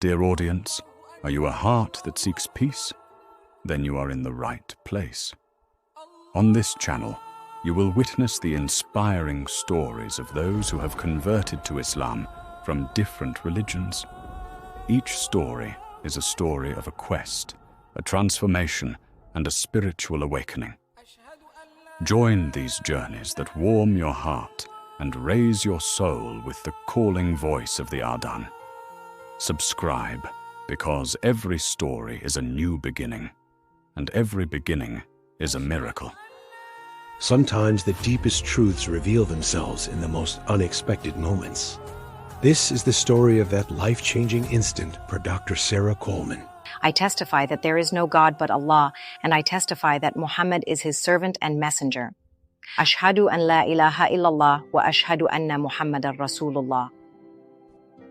dear audience? Are you a heart that seeks peace? Then you are in the right place. On this channel, you will witness the inspiring stories of those who have converted to Islam from different religions. Each story is a story of a quest, a transformation, and a spiritual awakening. Join these journeys that warm your heart and raise your soul with the calling voice of the Adhan. Subscribe, because every story is a new beginning, and every beginning is a miracle. Sometimes the deepest truths reveal themselves in the most unexpected moments. This is the story of that life-changing instant for Dr. Sarah Coleman. I testify that there is no God but Allah, and I testify that Muhammad is his servant and messenger. Ashhadu an la ilaha illallah wa ashhadu anna Muhammadan Rasulullah.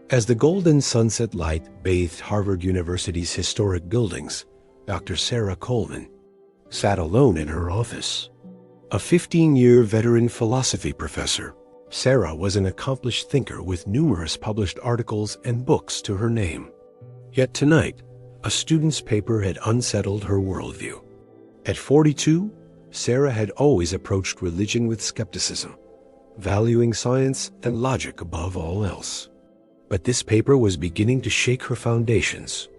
As the golden sunset light bathed Harvard University's historic buildings, Dr. Sarah Coleman sat alone in her office. A 15-year veteran philosophy professor, Sarah was an accomplished thinker with numerous published articles and books to her name. Yet tonight, a student's paper had unsettled her worldview. At 42, Sarah had always approached religion with skepticism, valuing science and logic above all else. But this paper was beginning to shake her foundations.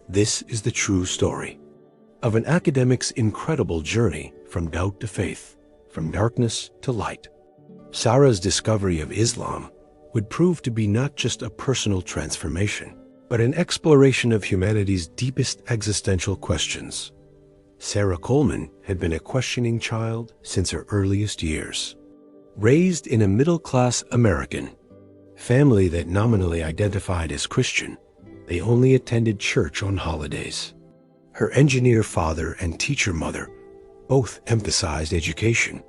This is the true story of an academic's incredible journey from doubt to faith, from darkness to light. Sarah's discovery of Islam would prove to be not just a personal transformation, but an exploration of humanity's deepest existential questions. Sarah Coleman had been a questioning child since her earliest years. Raised in a middle-class American family that nominally identified as Christian, they only attended church on holidays. Her engineer father and teacher mother both emphasized education.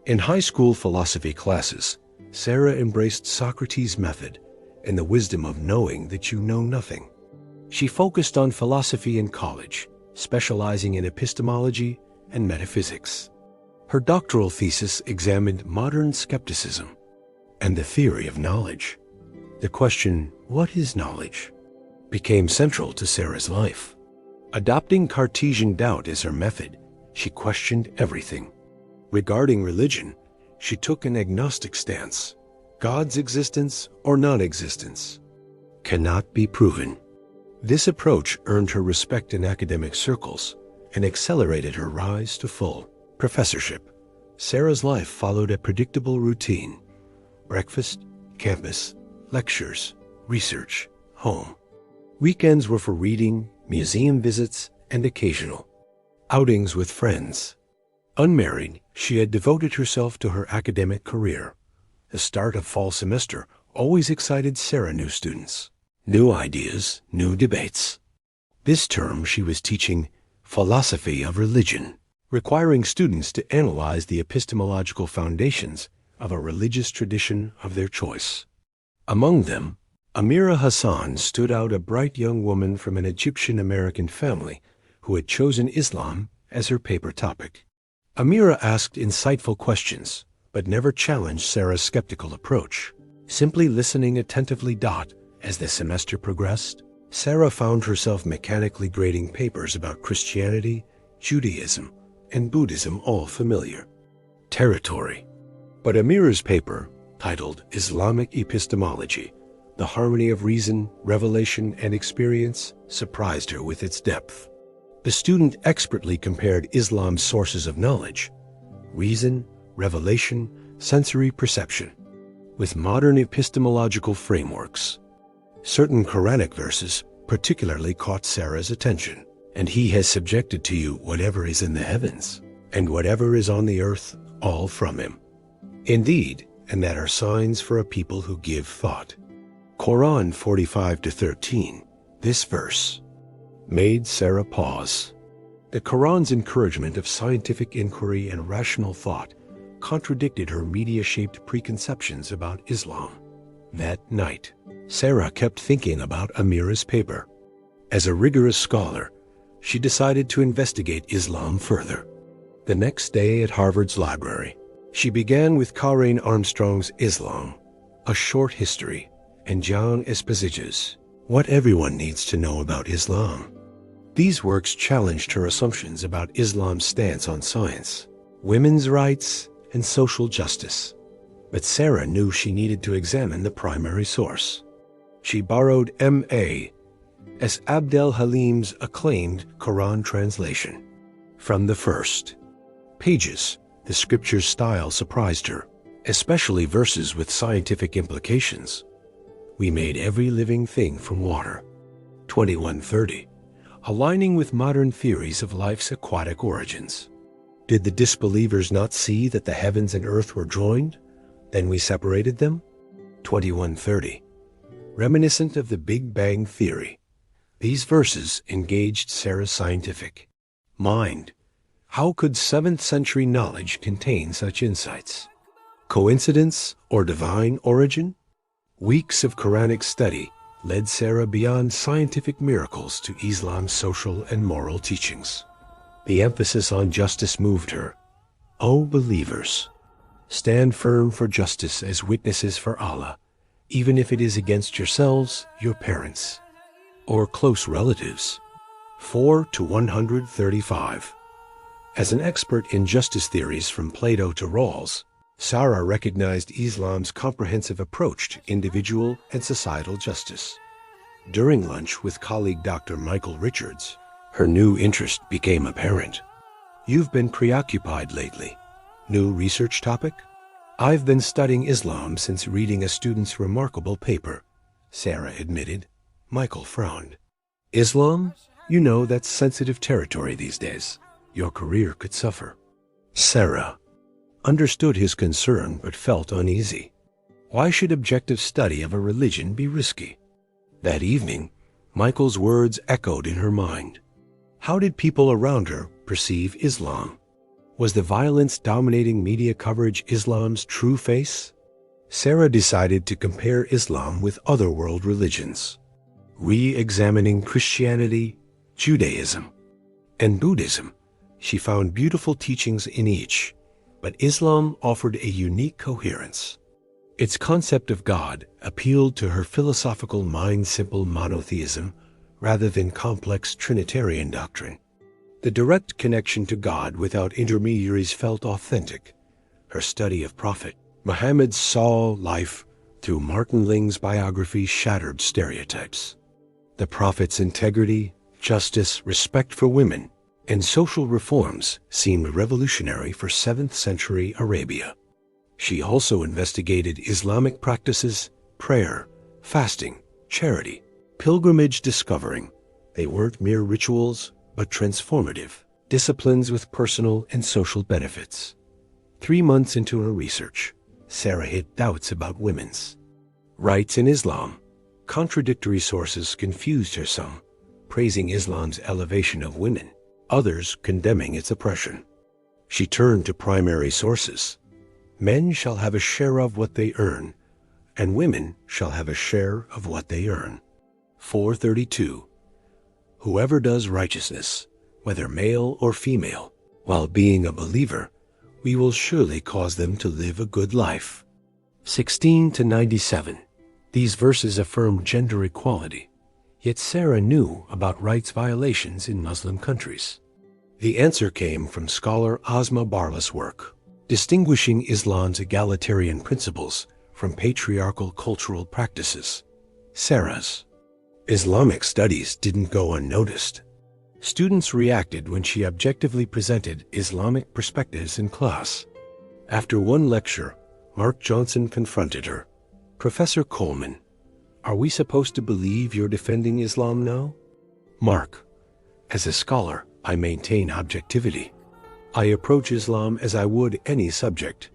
In high school philosophy classes, Sarah embraced Socrates' method and the wisdom of knowing that you know nothing. She focused on philosophy in college, specializing in epistemology and metaphysics. Her doctoral thesis examined modern skepticism and the theory of knowledge. The question, what is knowledge, became central to Sarah's life. Adopting Cartesian doubt as her method, she questioned everything. Regarding religion, she took an agnostic stance. God's existence or non-existence cannot be proven. This approach earned her respect in academic circles and accelerated her rise to full professorship. Sarah's life followed a predictable routine: breakfast, campus, lectures, research, home. Weekends were for reading, museum visits, and occasional outings with friends. Unmarried, she had devoted herself to her academic career. The start of fall semester always excited Sarah new students, new ideas, new debates. This term she was teaching philosophy of religion, requiring students to analyze the epistemological foundations of a religious tradition of their choice. Among them, Amira Hassan stood out, a bright young woman from an Egyptian-American family who had chosen Islam as her paper topic. Amira asked insightful questions, but never challenged Sarah's skeptical approach. Simply listening attentively. As the semester progressed, Sarah found herself mechanically grading papers about Christianity, Judaism, and Buddhism, all familiar territory. But Amira's paper, titled Islamic Epistemology, The Harmony of Reason, Revelation, and Experience, surprised her with its depth. The student expertly compared Islam's sources of knowledge, reason, revelation, sensory perception, with modern epistemological frameworks. Certain Quranic verses particularly caught Sarah's attention. And he has subjected to you whatever is in the heavens, and whatever is on the earth, all from him. Indeed, and that are signs for a people who give thought. Quran 45-13. This verse made Sarah pause. The Quran's encouragement of scientific inquiry and rational thought contradicted her media-shaped preconceptions about Islam. That night, Sarah kept thinking about Amira's paper. As a rigorous scholar, she decided to investigate Islam further. The next day at Harvard's library, she began with Karen Armstrong's Islam, A Short History, and John Esposito's What Everyone Needs to Know About Islam. These works challenged her assumptions about Islam's stance on science, women's rights, and social justice. But Sarah knew she needed to examine the primary source. She borrowed M.A. S. Abdel Halim's acclaimed Quran translation. From the first pages, the scripture's style surprised her, especially verses with scientific implications. We made every living thing from water. 2130. Aligning with modern theories of life's aquatic origins. Did the disbelievers not see that the heavens and earth were joined? Then we separated them? 2130. Reminiscent of the Big Bang Theory. These verses engaged Sarah's scientific mind. How could 7th century knowledge contain such insights? Coincidence or divine origin? Weeks of Quranic study led Sarah beyond scientific miracles to Islam's social and moral teachings. The emphasis on justice moved her. O believers, stand firm for justice as witnesses for Allah, even if it is against yourselves, your parents, or close relatives. 4 to 135. As an expert in justice theories from Plato to Rawls, Sarah recognized Islam's comprehensive approach to individual and societal justice. During lunch with colleague Dr. Michael Richards, her new interest became apparent. You've been preoccupied lately. New research topic? I've been studying Islam since reading a student's remarkable paper, Sarah admitted. Michael frowned. Islam? You know that's sensitive territory these days. Your career could suffer. Sarah understood his concern but felt uneasy. Why should objective study of a religion be risky? That evening, Michael's words echoed in her mind. How did people around her perceive Islam? Was the violence dominating media coverage Islam's true face? Sarah decided to compare Islam with other world religions, re-examining Christianity, Judaism, and Buddhism. She found beautiful teachings in each, but Islam offered a unique coherence. Its concept of God appealed to her philosophical mind, simple monotheism rather than complex Trinitarian doctrine. The direct connection to God without intermediaries felt authentic. Her study of Prophet Muhammad saw life through Martin Ling's biography shattered stereotypes. The Prophet's integrity, justice, respect for women, and social reforms seemed revolutionary for 7th century Arabia. She also investigated Islamic practices, prayer, fasting, charity, pilgrimage, discovering they weren't mere rituals, but transformative disciplines with personal and social benefits. 3 months into her research, Sarah hit doubts about women's rights in Islam. Contradictory sources confused her, some praising Islam's elevation of women, others condemning its oppression. She turned to primary sources. Men shall have a share of what they earn, and women shall have a share of what they earn. 432. Whoever does righteousness, whether male or female, while being a believer, we will surely cause them to live a good life. 16 to 97. These verses affirm gender equality, yet Sarah knew about rights violations in Muslim countries. The answer came from scholar Asma Barla's work, distinguishing Islam's egalitarian principles from patriarchal cultural practices. Sarah's Islamic studies didn't go unnoticed. Students reacted when she objectively presented Islamic perspectives in class. After one lecture, Mark Johnson confronted her. Professor Coleman, are we supposed to believe you're defending Islam now? Mark, as a scholar, I maintain objectivity. I approach Islam as I would any subject.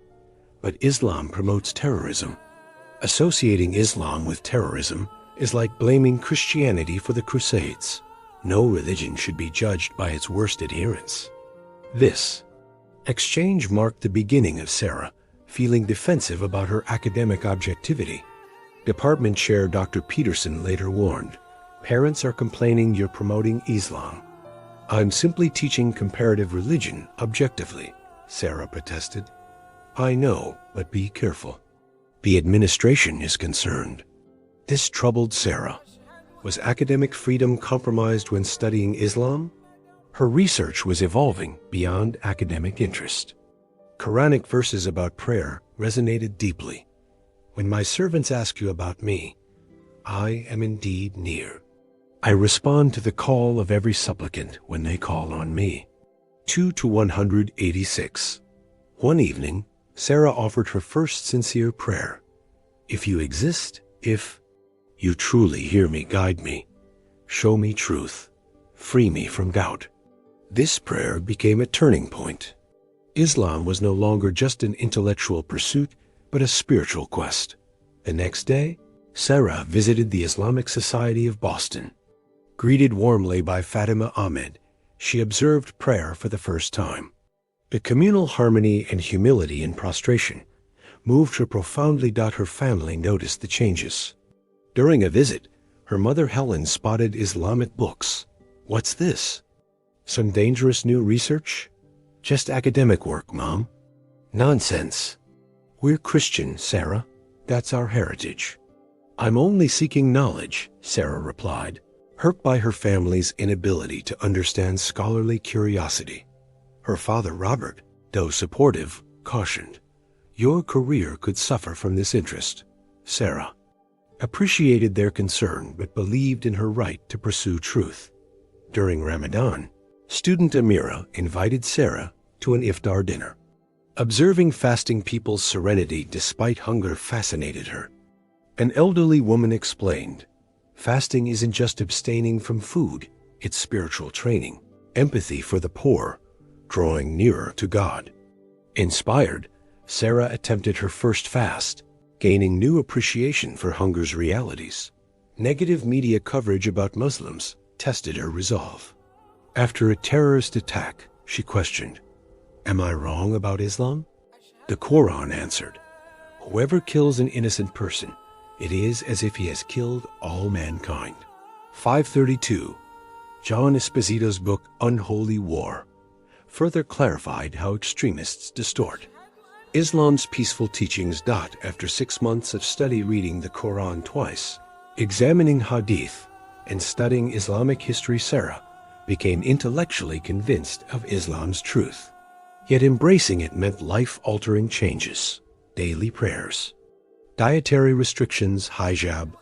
But Islam promotes terrorism. Associating Islam with terrorism is like blaming Christianity for the Crusades. No religion should be judged by its worst adherents. This exchange marked the beginning of Sarah feeling defensive about her academic objectivity. Department Chair Dr. Peterson later warned, "Parents are complaining you're promoting Islam." "I'm simply teaching comparative religion objectively," Sarah protested. "I know, but be careful. The administration is concerned." This troubled Sarah. Was academic freedom compromised when studying Islam? Her research was evolving beyond academic interest. Quranic verses about prayer resonated deeply. When my servants ask you about me, I am indeed near. I respond to the call of every supplicant when they call on me. 2 to 186. One evening, Sarah offered her first sincere prayer. If you exist, if you truly hear me, guide me, show me truth, free me from doubt. This prayer became a turning point. Islam was no longer just an intellectual pursuit, but a spiritual quest. The next day, Sarah visited the Islamic Society of Boston. Greeted warmly by Fatima Ahmed, she observed prayer for the first time. The communal harmony and humility in prostration moved her profoundly. Her family noticed the changes. During a visit, her mother Helen spotted Islamic books. What's this? Some dangerous new research? Just academic work, Mom. Nonsense. We're Christian, Sarah. That's our heritage. I'm only seeking knowledge, Sarah replied, hurt by her family's inability to understand scholarly curiosity. Her father, Robert, though supportive, cautioned, your career could suffer from this interest. Sarah appreciated their concern but believed in her right to pursue truth. During Ramadan, student Amira invited Sarah to an iftar dinner. Observing fasting people's serenity despite hunger fascinated her. An elderly woman explained, fasting isn't just abstaining from food, it's spiritual training, empathy for the poor, drawing nearer to God. Inspired, Sarah attempted her first fast, gaining new appreciation for hunger's realities. Negative media coverage about Muslims tested her resolve. After a terrorist attack, she questioned, am I wrong about Islam? The Qur'an answered, whoever kills an innocent person, it is as if he has killed all mankind. 532. John Esposito's book Unholy War further clarified how extremists distort Islam's peaceful teachings. After 6 months of study reading the Quran twice, examining hadith, and studying Islamic history, Sarah became intellectually convinced of Islam's truth. Yet embracing it meant life-altering changes, daily prayers, dietary restrictions, hijab.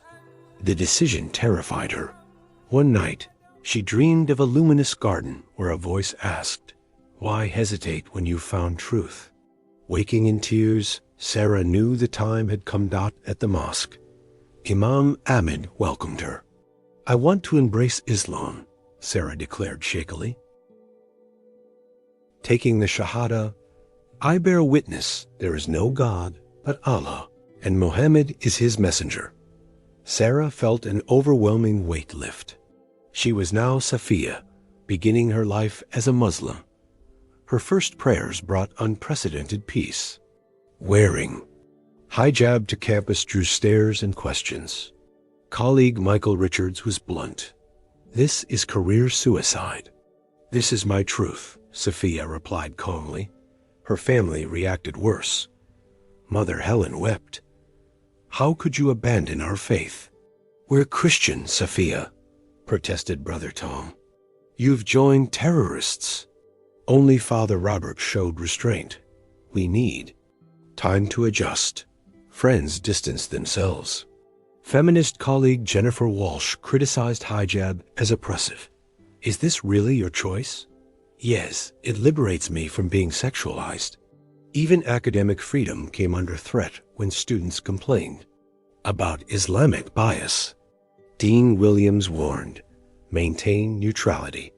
The decision terrified her. One night, she dreamed of a luminous garden where a voice asked, why hesitate when you've found truth? Waking in tears, Sarah knew the time had come. At the mosque, Imam Ahmed welcomed her. I want to embrace Islam, Sarah declared shakily. Taking the Shahada, I bear witness there is no God but Allah, and Muhammad is his messenger. Sarah felt an overwhelming weight lift. She was now Safiya, beginning her life as a Muslim. Her first prayers brought unprecedented peace. Wearing hijab to campus drew stares and questions. Colleague Michael Richards was blunt. This is career suicide. This is my truth, Safiya replied calmly. Her family reacted worse. Mother Helen wept. How could you abandon our faith? We're Christian, Safiya, protested Brother Tom. You've joined terrorists. Only Father Robert showed restraint. We need time to adjust. Friends distanced themselves. Feminist colleague Jennifer Walsh criticized hijab as oppressive. Is this really your choice? Yes, it liberates me from being sexualized. Even academic freedom came under threat when students complained about Islamic bias. Dean Williams warned, maintain neutrality.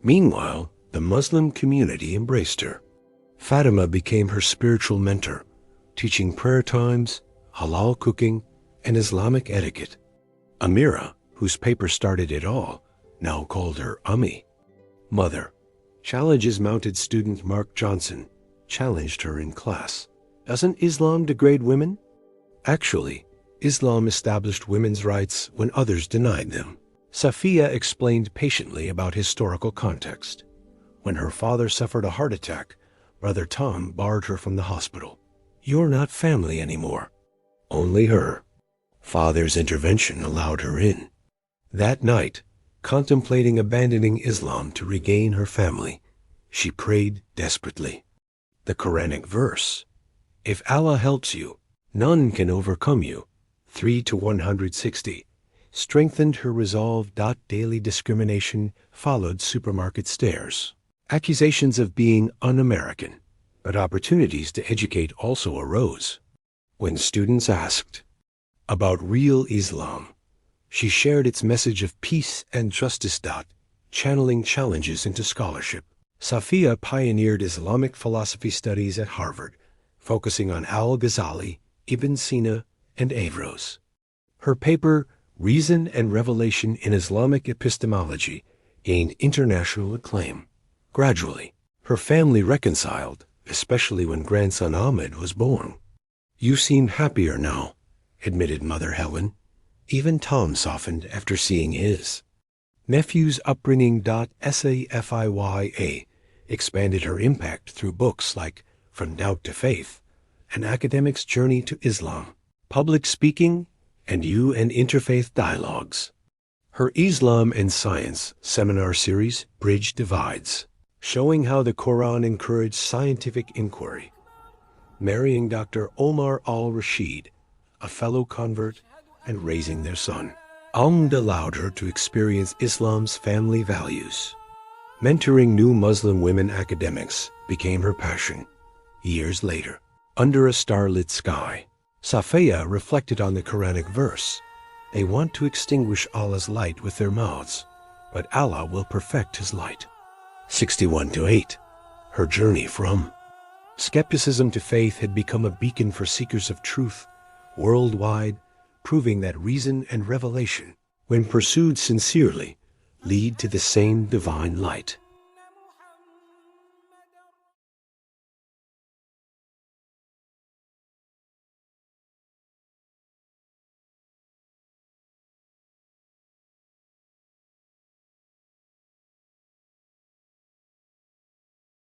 Meanwhile, the Muslim community embraced her. Fatima became her spiritual mentor, teaching prayer times, halal cooking, and Islamic etiquette. Amira, whose paper started it all, now called her Ummi, mother. Challenges mounted student Mark Johnson challenged her in class. Doesn't Islam degrade women? Actually, Islam established women's rights when others denied them. Safiya explained patiently about historical context. When her father suffered a heart attack, Brother Tom barred her from the hospital. You're not family anymore. Only her. Father's intervention allowed her in. That night, contemplating abandoning Islam to regain her family, she prayed desperately. The Quranic verse, "If Allah helps you, none can overcome you," 3-160, strengthened her resolve. Daily discrimination followed supermarket stares. Accusations of being un-American, but opportunities to educate also arose. When students asked about real Islam, she shared its message of peace and justice. Channeling challenges into scholarship. Safiya pioneered Islamic philosophy studies at Harvard, focusing on Al-Ghazali, Ibn Sina, and Averroes. Her paper, Reason and Revelation in Islamic Epistemology, gained international acclaim. Gradually, her family reconciled, especially when grandson Ahmed was born. "You seem happier now," admitted Mother Helen. Even Tom softened after seeing his nephew's upbringing. Safiya expanded her impact through books like From Doubt to Faith, An Academic's Journey to Islam, Public Speaking, and You and Interfaith Dialogues. Her Islam and Science seminar series bridged divides, showing how the Quran encouraged scientific inquiry. Marrying Dr. Omar Al-Rashid, a fellow convert, and raising their son, Ahmed allowed her to experience Islam's family values. Mentoring new Muslim women academics became her passion. Years later, under a starlit sky, Safiya reflected on the Quranic verse, "They want to extinguish Allah's light with their mouths, but Allah will perfect his light." 61-8, her journey from skepticism to faith had become a beacon for seekers of truth worldwide, proving that reason and revelation, when pursued sincerely, lead to the same divine light.